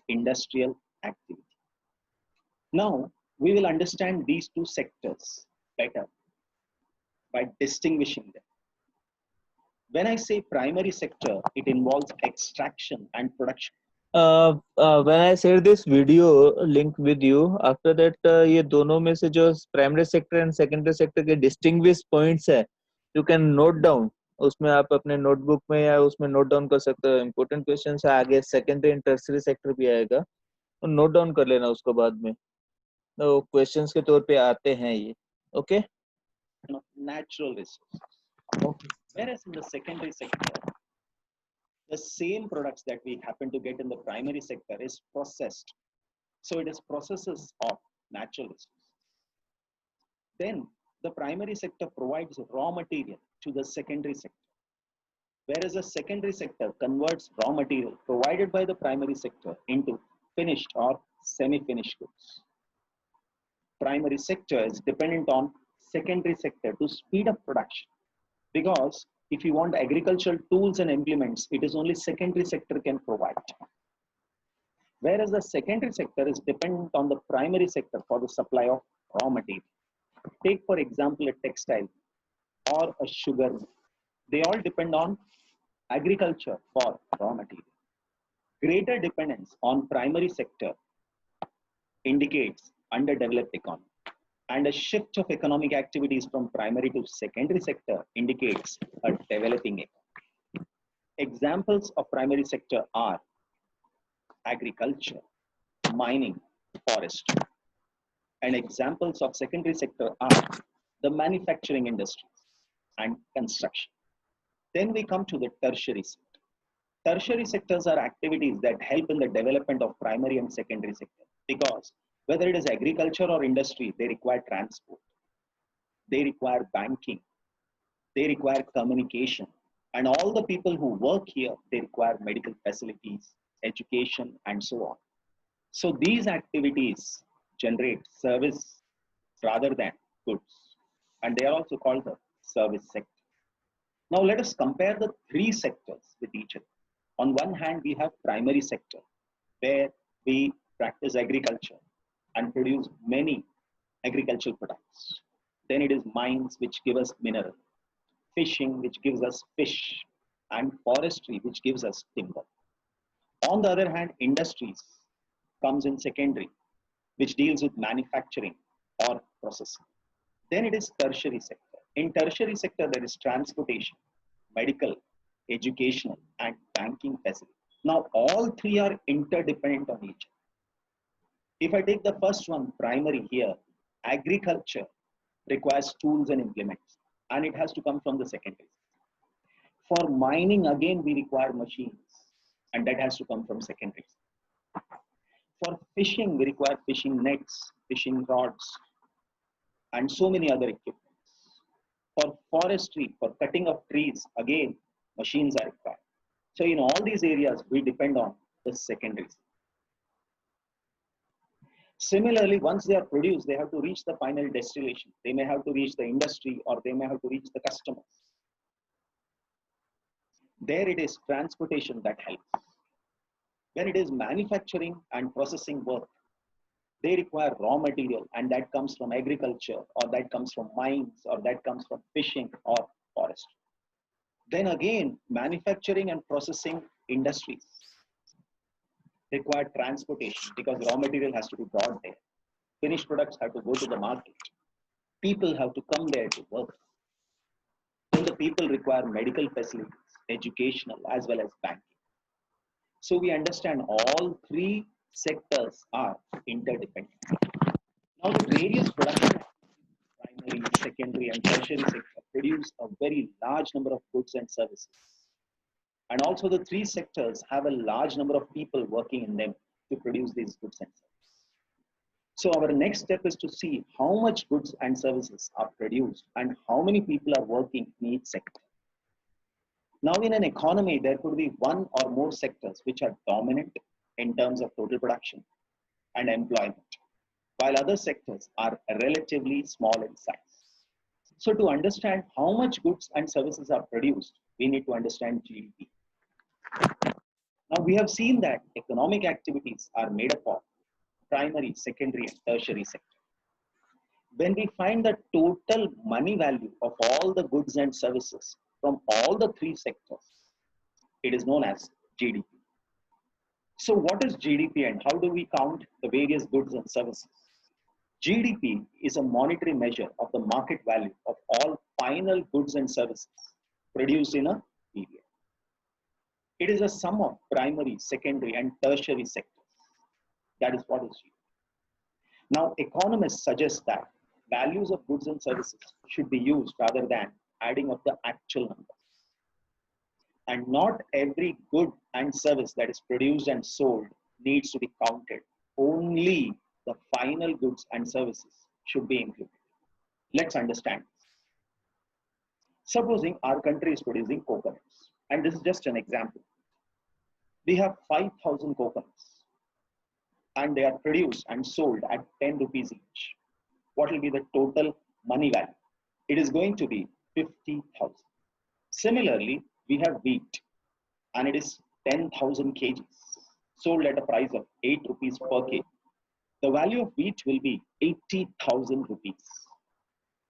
industrial activity. Now, we will understand these two sectors better by distinguishing them. When I say primary sector, it involves extraction and production. When I share this video link with you, after that ये दोनों में से जो primary sector and secondary sector के distinguish points है, you can note down. उसमें आप अपने नोटबुक में या उसमें नोट डाउन कर सकते हो. इम्पोर्टेंट क्वेश्चन है, आगे सेकेंडरी एंड टर्सरी सेक्टर भी आएगा, तो नोट डाउन कर लेना उसको बाद में. तो क्वेश्चंस के तौर पे आते हैं ये. Okay. Natural resources. Whereas in the secondary sector, the same products that we happen to get in the primary sector is processed. So it is processes of natural resources. Then the primary sector provides raw material to the secondary sector, whereas the secondary sector converts raw material provided by the primary sector into finished or semi-finished goods. Primary sector is dependent on secondary sector to speed up production, because if you want agricultural tools and implements, it is only secondary sector can provide. Whereas the secondary sector is dependent on the primary sector for the supply of raw material. Take for example a textile or a sugar mill. They all depend on agriculture for raw material. Greater dependence on primary sector indicates underdeveloped economy, and a shift of economic activities from primary to secondary sector indicates a developing economy. Examples of primary sector are agriculture, mining, forestry. And examples of secondary sector are the manufacturing industries and construction. Then we come to the tertiary sector. Tertiary sectors are activities that help in the development of primary and secondary sector, because whether it is agriculture or industry, they require transport, they require banking, they require communication, and all the people who work here, they require medical facilities, education, and so on. So these activities generate service rather than goods, and they are also called the service sector. Now let us compare the three sectors with each other. On one hand, we have primary sector, where we practice agriculture and produce many agricultural products. Then it is mines, which give us mineral, fishing, which gives us fish, and forestry, which gives us timber. On the other hand, industries comes in secondary, which deals with manufacturing or processing. Then it is tertiary sector. In tertiary sector, there is transportation, medical, educational, and banking facilities. Now, all three are interdependent on each other. If I take the first one, primary here, agriculture requires tools and implements, and it has to come from the secondary. For mining, again, we require machines, and that has to come from secondary. For fishing, we require fishing nets, fishing rods, and so many other equipments. For forestry, for cutting of trees, again, machines are required. So in all these areas, we depend on the secondaries. Similarly, once they are produced, they have to reach the final destination. They may have to reach the industry, or they may have to reach the customers. There it is transportation that helps. When it is manufacturing and processing work, they require raw material, and that comes from agriculture, or that comes from mines, or that comes from fishing or forestry. Then again, manufacturing and processing industries require transportation, because raw material has to be brought there. Finished products have to go to the market. People have to come there to work. Then the people require medical facilities, educational, as well as banking. So we understand all three sectors are interdependent. Now the various production, primary, secondary, and tertiary sector produce a very large number of goods and services. And also the three sectors have a large number of people working in them to produce these goods and services. So our next step is to see how much goods and services are produced and how many people are working in each sector. Now in an economy, there could be one or more sectors which are dominant in terms of total production and employment, while other sectors are relatively small in size. So to understand how much goods and services are produced, we need to understand GDP. Now we have seen that economic activities are made up of primary, secondary, and tertiary sector. When we find the total money value of all the goods and services from all the three sectors, it is known as GDP. So what is GDP and how do we count the various goods and services? GDP is a monetary measure of the market value of all final goods and services produced in a period. It is a sum of primary, secondary, and tertiary sectors. That is what is GDP. Now, economists suggest that values of goods and services should be used rather than adding up the actual numbers. And not every good and service that is produced and sold needs to be counted. Only the final goods and services should be included. Let's understand this. Supposing our country is producing coconuts, and this is just an example. We have 5,000 coconuts, and they are produced and sold at 10 rupees each. What will be the total money value? It is going to be 50,000. Similarly, we have wheat, and it is 10,000 kgs, sold at a price of 8 rupees per kg. The value of wheat will be 80,000 rupees.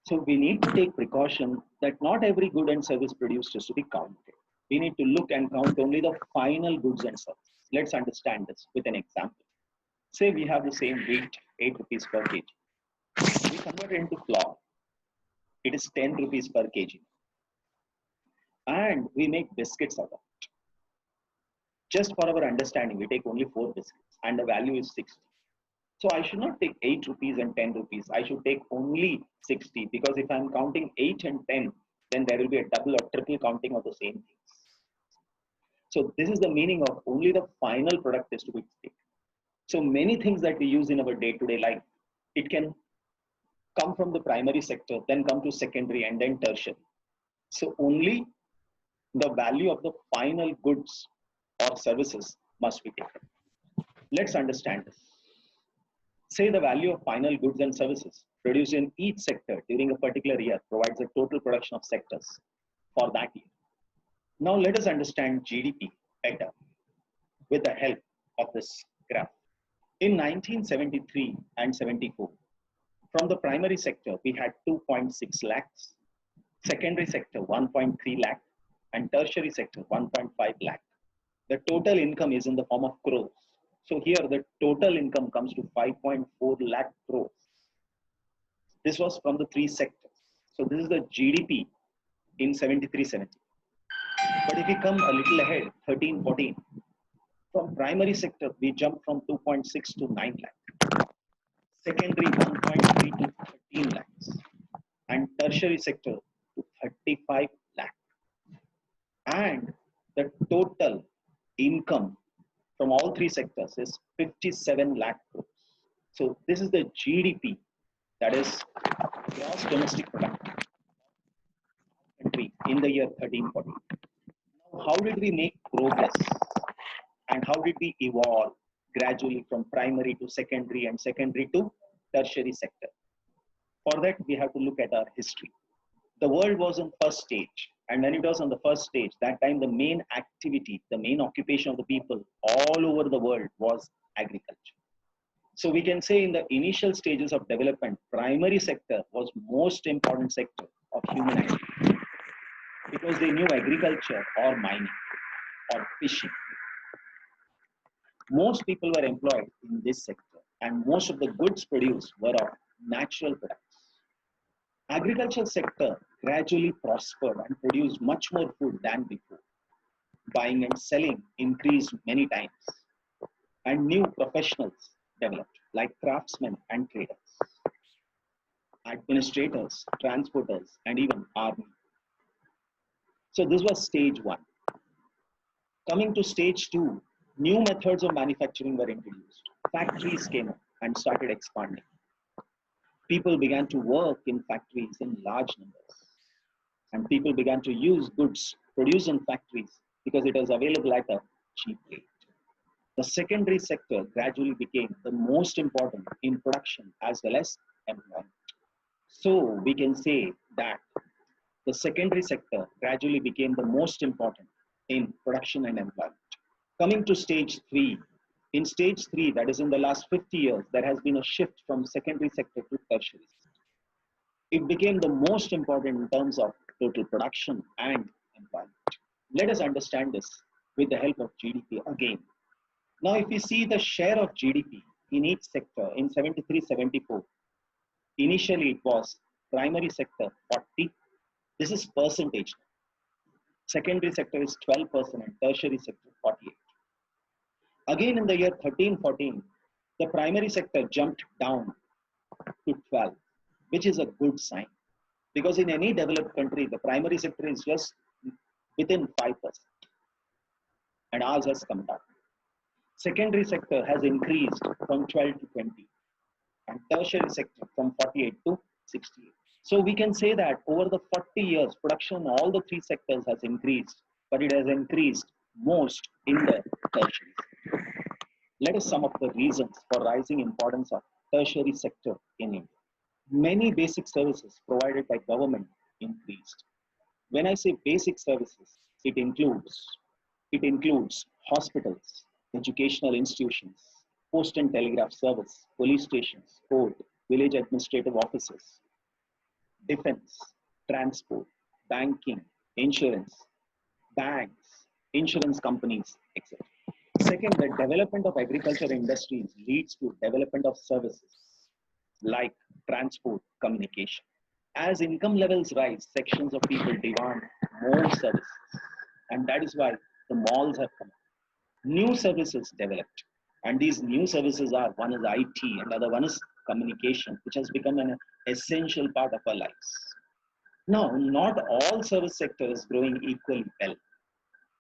So we need to take precaution that not every good and service produced is to be counted. We need to look and count only the final goods and services. Let's understand this with an example. Say we have the same wheat, 8 rupees per kg. We convert it into flour. It is 10 rupees per kg. And we make biscuits out of it. Just for our understanding, we take only 4 biscuits and the value is 60. So I should not take 8 rupees and 10 rupees. I should take only 60 because if I'm counting 8 and 10, then there will be a double or triple counting of the same things. So this is the meaning of only the final product is to be taken. So many things that we use in our day-to-day life, it can come from the primary sector, then come to secondary and then tertiary. So only the value of the final goods or services must be taken. Let's understand this. Say the value of final goods and services produced in each sector during a particular year provides a total production of sectors for that year. Now let us understand GDP better with the help of this graph. In 1973 and 74, from the primary sector, we had 2.6 lakhs, secondary sector 1.3 lakh, and tertiary sector 1.5 lakh. The total income is in the form of crores. So here the total income comes to 5.4 lakh crores. This was from the three sectors. So this is the GDP in 73-70. But if we come a little ahead, 13-14, from primary sector, we jump from 2.6 to 9 lakh. Secondary 1.3 to 13 lakhs. And tertiary sector to 35 lakh. And the total income from all three sectors is 57 lakh crores. So this is the GDP, that is gross domestic product country in the year 13-14. Now, how did we make progress and how did we evolve gradually from primary to secondary and secondary to tertiary sector? For that, we have to look at our history. The world was on first stage, and when it was on the first stage, that time the main activity, the main occupation of the people all over the world was agriculture. So we can say in the initial stages of development, primary sector was most important sector of human activity because they knew agriculture or mining or fishing. Most people were employed in this sector and most of the goods produced were of natural products. Agricultural sector gradually prospered and produced much more food than before. Buying and selling increased many times and new professionals developed like craftsmen and traders, administrators, transporters, and even army. So this was stage one. Coming to stage two, new methods of manufacturing were introduced. Factories came up and started expanding. People began to work in factories in large numbers, and people began to use goods produced in factories because it was available at a cheap rate. The secondary sector gradually became the most important in production as well as employment. So we can say that the secondary sector gradually became the most important in production and employment. Coming to stage 3, in stage 3, that is in the last 50 years, there has been a shift from secondary sector to tertiary sector. It became the most important in terms of total production and employment. Let us understand this with the help of GDP again. Now, if we see the share of GDP in each sector in 73-74, initially it was primary sector 40. This is percentage. Secondary sector is 12% and tertiary sector 48. Again, in the year 13-14, the primary sector jumped down to 12, which is a good sign. Because in any developed country, the primary sector is just within 5%. And ours has come down. Secondary sector has increased from 12 to 20. And tertiary sector from 48 to 68. So we can say that over the 40 years, production in all the 3 sectors has increased, but it has increased most in the tertiary sector. Let us sum up the reasons for rising importance of tertiary sector in India. Many basic services provided by government increased. When I say basic services, it includes hospitals, educational institutions, post and telegraph service, police stations, court, village administrative offices, defense, transport, banking, insurance, banks, insurance companies, etc. Second, the development of agriculture industries leads to development of services like transport, communication. As income levels rise, sections of people demand more services. And that is why the malls have come. New services developed. And these new services are, one is IT and the other one is communication, which has become an essential part of our lives. Now, not all service sector is growing equally well.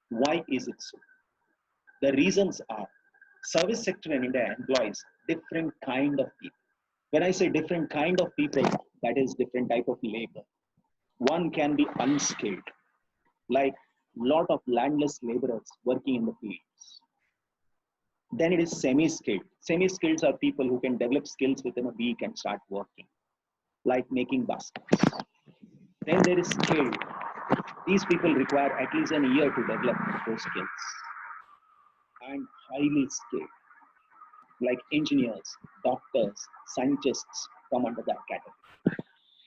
Why is it so? The reasons are, service sector in India employs different kind of people. When I say different kind of people, that is different type of labor. One can be unskilled, like lot of landless laborers working in the fields. Then it is semi-skilled. Semi-skilled are people who can develop skills within a week and start working, like making baskets. Then there is skilled. These people require at least a year to develop those skills. And highly skilled, like engineers, doctors, scientists come under that category.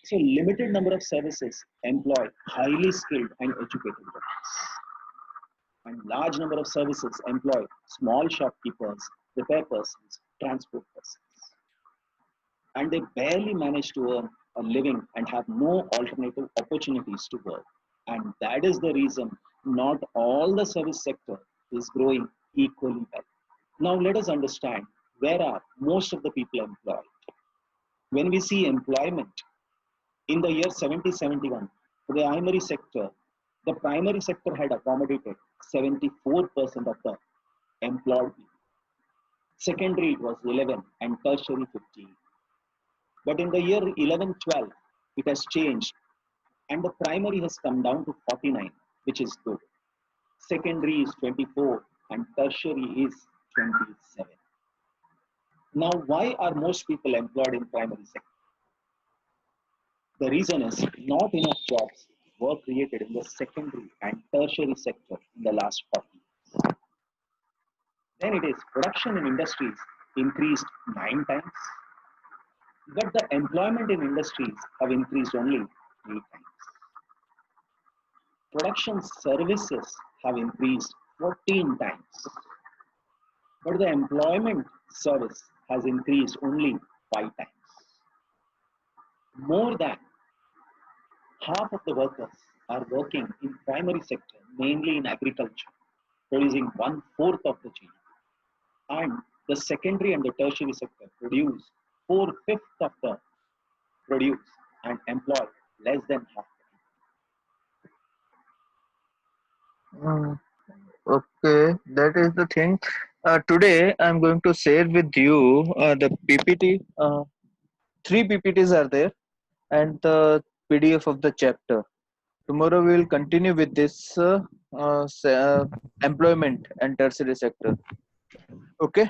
So limited number of services employ highly skilled and educated workers. And large number of services employ small shopkeepers, repair persons, transport persons. And they barely manage to earn a living and have no alternative opportunities to work. And that is the reason not all the service sector is growing equally well. Now let us understand, where are most of the people employed? When we see employment, in the year 70-71, the primary sector had accommodated 74% of the employed people. Secondary it was 11 and tertiary 15. But in the year 11-12, it has changed and the primary has come down to 49, which is good. Secondary is 24 and tertiary is 27. Now, why are most people employed in primary sector? The reason is not enough jobs were created in the secondary and tertiary sector in the last 40 years. Then it is production in industries increased 9 times, but the employment in industries have increased only 3 times. Production services have increased 14 times, but the employment service has increased only 5 times. More than half of the workers are working in primary sector, mainly in agriculture, producing 1/4 of the GDP. And the secondary and the tertiary sector produce 4/5 of the produce and employ less than half. Mm, okay, that is the thing. Today I'm going to share with you the PPT. 3 PPTs are there and the PDF of the chapter. Tomorrow we will continue with this employment and tertiary sector. Okay?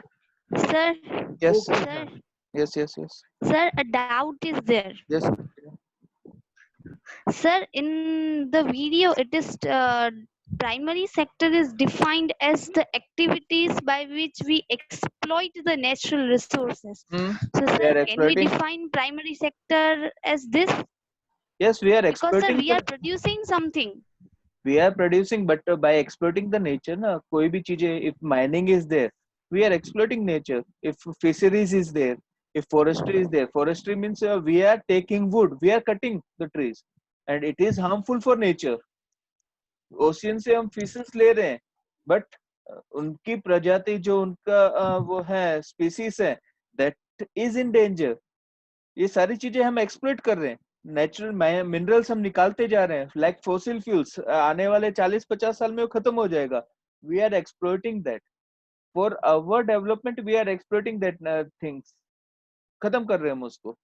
Sir, Yes. Okay, sir, sir. Yes. sir, a doubt is there. Yes. Sir, in the video, it is primary sector is defined as the activities by which we exploit the natural resources. Hmm. So, We sir, are can we exploiting. define primary sector as this? Yes, we are Because, sir, exploiting we the. are producing something. We are producing, but by exploiting the nature, na कोई भी चीजें, if mining is there, we are exploiting nature. If fisheries is there, if forestry is there, forestry means we are taking wood, we are cutting the trees, and it is harmful for nature. Ocean से हम fishes ले रहे हैं, but उनकी प्रजाति जो उनका वो है स्पीसीज है, दैट इज इन डेंजर. ये सारी चीजें हम एक्सप्लोइट कर रहे हैं. नेचुरल मिनरल्स हम निकालते जा रहे हैं, लाइक फॉसिल फ्यूल्स. आने वाले 40-50 साल में वो खत्म हो जाएगा. We are exploiting that for our development. We are exploiting that things. खत्म कर रहे हैं हम उसको.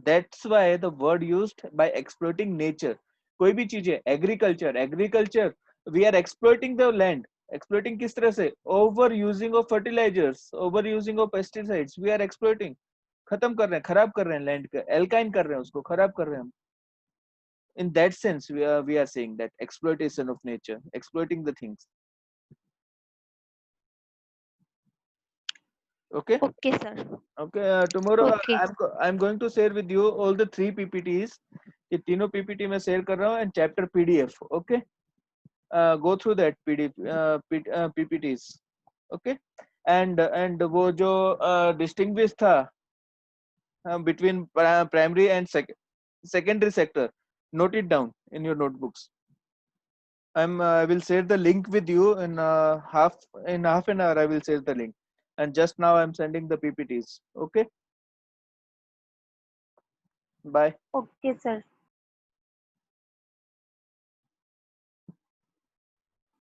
That's why the word used by exploiting nature. कोई भी चीज है, agriculture we are exploiting the land. Exploiting किस तरह से? Over using of fertilisers, over using of pesticides. We are exploiting. खत्म कर रहे हैं, खराब कर रहे हैं लैंड का, एल्काइन कर रहे हैं उसको, खराब कर रहे हैं हम. In that sense, we are saying that exploitation of nature, exploiting the things. Okay. Okay, sir. Okay. Tomorrow Okay. I'm going to share with you all the 3 PPTs. ये तीनों PPT मैं share कर रहा हूँ, and chapter PDF. Okay. Go through that PPTs. Okay. And वो जो distinguish था between primary and secondary sector, note it down in your notebooks. I will share the link with you in half an hour. I will share the link, and just now I'm sending the PPTs. Okay. Bye. Okay, sir.